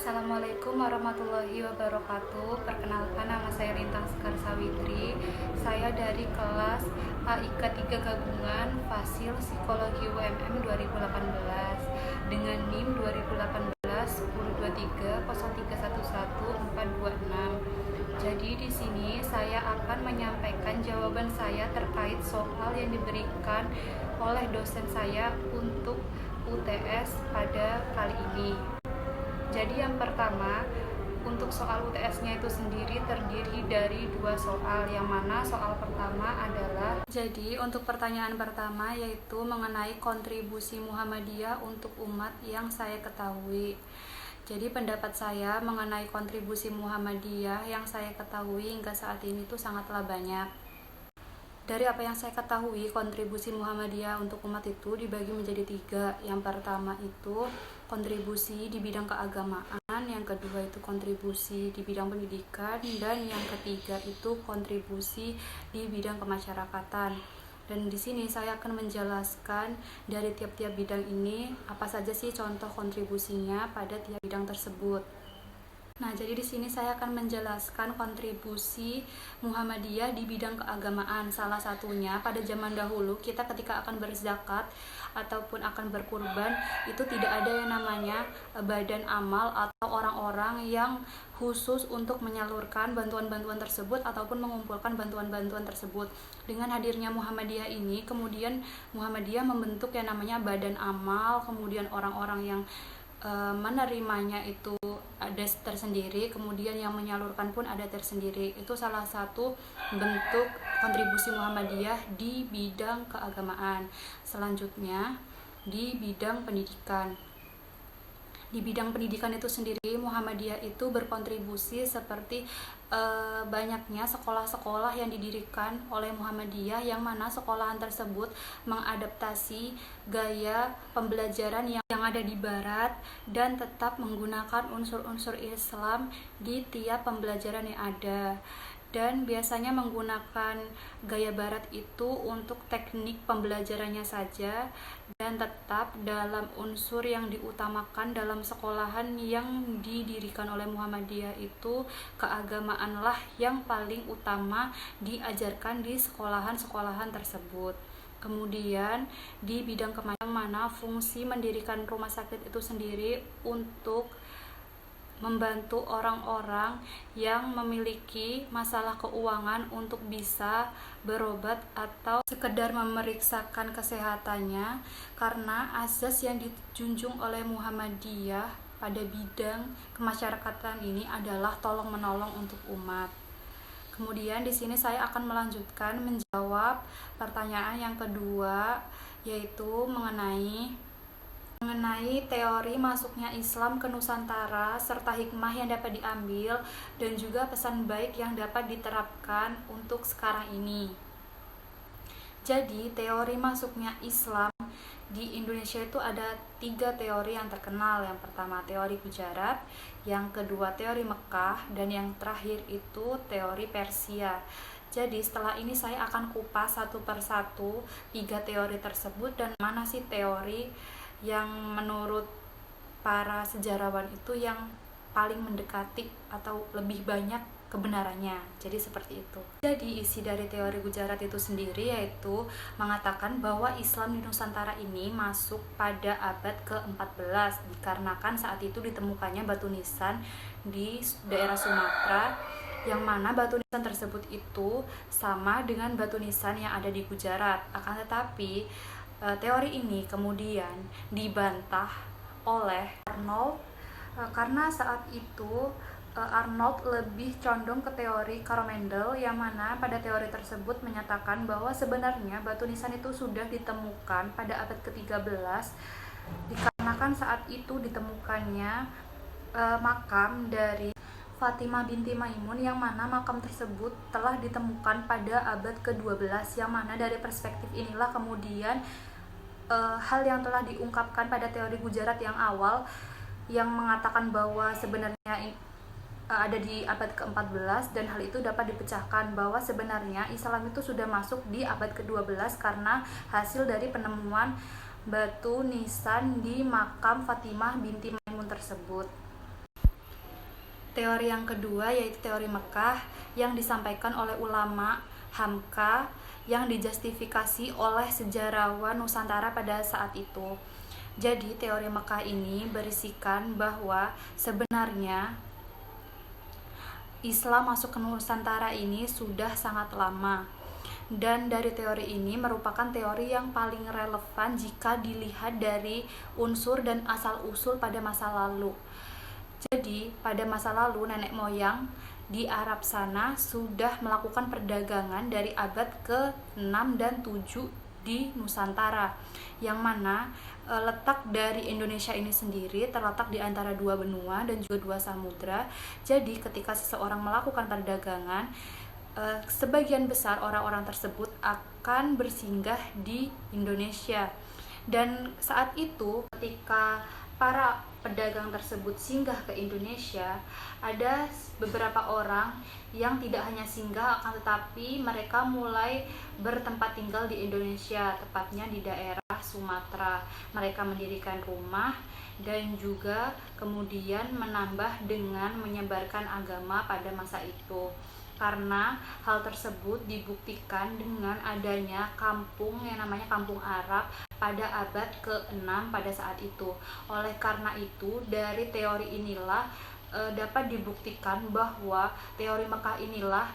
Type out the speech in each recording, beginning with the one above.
Assalamualaikum warahmatullahi wabarakatuh. Perkenalkan, nama saya Lintang Sekar Sawitri. Saya dari kelas AIK 3 Gabungan Fasil Psikologi UMM 2018 dengan NIM 2018 1023 0311 426. Jadi di sini saya akan menyampaikan jawaban saya terkait soal yang diberikan oleh dosen saya untuk UTS pada kali ini. Jadi yang pertama, untuk soal UTS-nya itu sendiri terdiri dari 2 soal, yang mana soal pertama adalah, jadi untuk pertanyaan pertama yaitu mengenai kontribusi Muhammadiyah untuk umat yang saya ketahui. Jadi pendapat saya mengenai kontribusi Muhammadiyah yang saya ketahui hingga saat ini itu sangatlah banyak. Dari apa yang saya ketahui, kontribusi Muhammadiyah untuk umat itu dibagi menjadi 3. Yang pertama itu kontribusi di bidang keagamaan, yang kedua itu kontribusi di bidang pendidikan, dan yang ketiga itu kontribusi di bidang kemasyarakatan. Dan di sini saya akan menjelaskan dari tiap-tiap bidang ini apa saja sih contoh kontribusinya pada tiap bidang tersebut. Nah, jadi di sini saya akan menjelaskan kontribusi Muhammadiyah di bidang keagamaan. Salah satunya pada zaman dahulu kita ketika akan berzakat ataupun akan berkurban itu tidak ada yang namanya badan amal atau orang-orang yang khusus untuk menyalurkan bantuan-bantuan tersebut ataupun mengumpulkan bantuan-bantuan tersebut. Dengan hadirnya Muhammadiyah ini, kemudian Muhammadiyah membentuk yang namanya badan amal, kemudian orang-orang yang menerimanya itu ada tersendiri, kemudian yang menyalurkan pun ada tersendiri. Itu salah satu bentuk kontribusi Muhammadiyah di bidang keagamaan. Selanjutnya di bidang pendidikan. Di bidang pendidikan itu sendiri Muhammadiyah itu berkontribusi seperti banyaknya sekolah-sekolah yang didirikan oleh Muhammadiyah, yang mana sekolahan tersebut mengadaptasi gaya pembelajaran yang ada di barat dan tetap menggunakan unsur-unsur Islam di tiap pembelajaran yang ada. Dan biasanya menggunakan gaya barat itu untuk teknik pembelajarannya saja, dan tetap dalam unsur yang diutamakan dalam sekolahan yang didirikan oleh Muhammadiyah itu keagamaanlah yang paling utama diajarkan di sekolahan-sekolahan tersebut. Kemudian di bidang mana fungsi mendirikan rumah sakit itu sendiri untuk membantu orang-orang yang memiliki masalah keuangan untuk bisa berobat atau sekedar memeriksakan kesehatannya, karena azas yang dijunjung oleh Muhammadiyah pada bidang kemasyarakatan ini adalah tolong menolong untuk umat. Kemudian di sini saya akan melanjutkan menjawab pertanyaan yang kedua, yaitu mengenai teori masuknya Islam ke Nusantara serta hikmah yang dapat diambil dan juga pesan baik yang dapat diterapkan untuk sekarang ini. Jadi teori masuknya Islam di Indonesia itu ada 3 teori yang terkenal. Yang pertama teori Gujarat, yang kedua teori Mekah, dan yang terakhir itu teori Persia. Jadi setelah ini saya akan kupas satu persatu 3 teori tersebut dan mana sih teori yang menurut para sejarawan itu yang paling mendekati atau lebih banyak kebenarannya. Jadi seperti itu. Jadi isi dari teori Gujarat itu sendiri yaitu mengatakan bahwa Islam di Nusantara ini masuk pada abad ke-14 dikarenakan saat itu ditemukannya batu nisan di daerah Sumatera, yang mana batu nisan tersebut itu sama dengan batu nisan yang ada di Gujarat. Akan tetapi teori ini kemudian dibantah oleh Arnold karena saat itu Arnold lebih condong ke teori Coromandel, yang mana pada teori tersebut menyatakan bahwa sebenarnya batu nisan itu sudah ditemukan pada abad ke-13 dikarenakan saat itu ditemukannya makam dari Fatimah binti Maimun, yang mana makam tersebut telah ditemukan pada abad ke-12, yang mana dari perspektif inilah kemudian hal yang telah diungkapkan pada teori Gujarat yang awal yang mengatakan bahwa sebenarnya ada di abad ke-14, dan hal itu dapat dipecahkan bahwa sebenarnya Islam itu sudah masuk di abad ke-12 karena hasil dari penemuan batu nisan di makam Fatimah binti Maimun tersebut. Teori yang kedua yaitu teori Mekah yang disampaikan oleh ulama Hamka yang dijustifikasi oleh sejarawan Nusantara pada saat itu. Jadi teori Mekah ini berisikan bahwa sebenarnya Islam masuk ke Nusantara ini sudah sangat lama. Dan dari teori ini merupakan teori yang paling relevan jika dilihat dari unsur dan asal-usul pada masa lalu. Jadi, pada masa lalu nenek moyang di Arab sana sudah melakukan perdagangan dari abad ke-6 dan 7 di Nusantara. Yang mana letak dari Indonesia ini sendiri terletak di antara dua benua dan juga dua samudra. Jadi, ketika seseorang melakukan perdagangan, sebagian besar orang-orang tersebut akan bersinggah di Indonesia. Dan saat itu ketika para pedagang tersebut singgah ke Indonesia, ada beberapa orang yang tidak hanya singgah akan tetapi mereka mulai bertempat tinggal di Indonesia, tepatnya di daerah Sumatera. Mereka mendirikan rumah dan juga kemudian menambah dengan menyebarkan agama pada masa itu. Karena hal tersebut dibuktikan dengan adanya kampung yang namanya Kampung Arab pada abad ke-6 pada saat itu. Oleh karena itu, dari teori inilah dapat dibuktikan bahwa teori Mekah inilah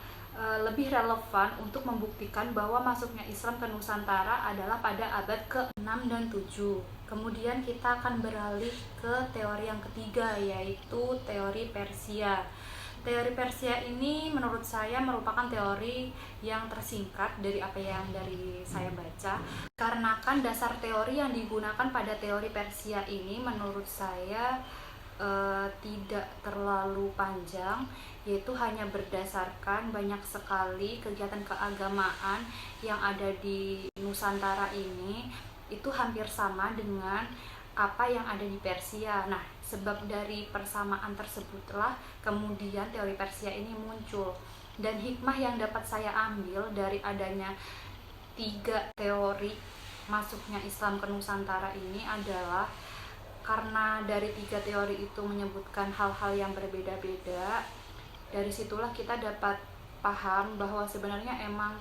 lebih relevan untuk membuktikan bahwa masuknya Islam ke Nusantara adalah pada abad ke-6 dan 7. Kemudian kita akan beralih ke teori yang ketiga, yaitu teori Persia. Teori Persia ini menurut saya merupakan teori yang tersingkat dari apa yang saya baca. Karena kan dasar teori yang digunakan pada teori Persia ini menurut saya tidak terlalu panjang, yaitu hanya berdasarkan banyak sekali kegiatan keagamaan yang ada di Nusantara ini, itu hampir sama dengan apa yang ada di Persia. Nah, sebab dari persamaan tersebutlah kemudian teori Persia ini muncul. Dan hikmah yang dapat saya ambil dari adanya 3 teori masuknya Islam ke Nusantara ini adalah karena dari 3 teori itu menyebutkan hal-hal yang berbeda-beda. Dari situlah kita dapat paham bahwa sebenarnya emang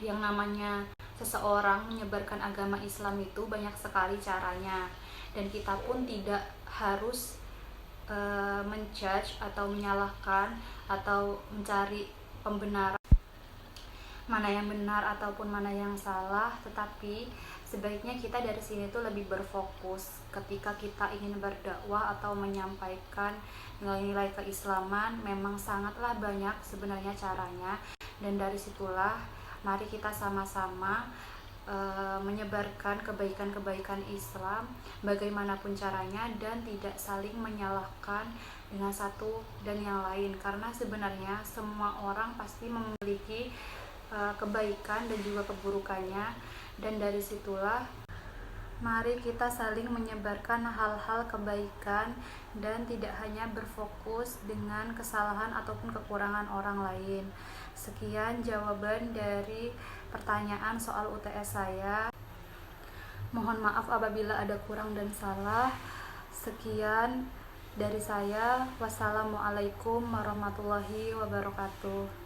yang namanya seseorang menyebarkan agama Islam itu banyak sekali caranya, dan kita pun tidak harus menjudge atau menyalahkan atau mencari pembenaran mana yang benar ataupun mana yang salah, tetapi sebaiknya kita dari sini tuh lebih berfokus ketika kita ingin berdakwah atau menyampaikan nilai-nilai keislaman. Memang sangatlah banyak sebenarnya caranya, dan dari situlah mari kita sama-sama menyebarkan kebaikan-kebaikan Islam bagaimanapun caranya, dan tidak saling menyalahkan dengan satu dan yang lain, karena sebenarnya semua orang pasti memiliki kebaikan dan juga keburukannya. Dan dari situlah mari kita saling menyebarkan hal-hal kebaikan dan tidak hanya berfokus dengan kesalahan ataupun kekurangan orang lain. Sekian jawaban dari pertanyaan soal UTS saya. Mohon maaf apabila ada kurang dan salah. Sekian dari saya. Wassalamualaikum warahmatullahi wabarakatuh.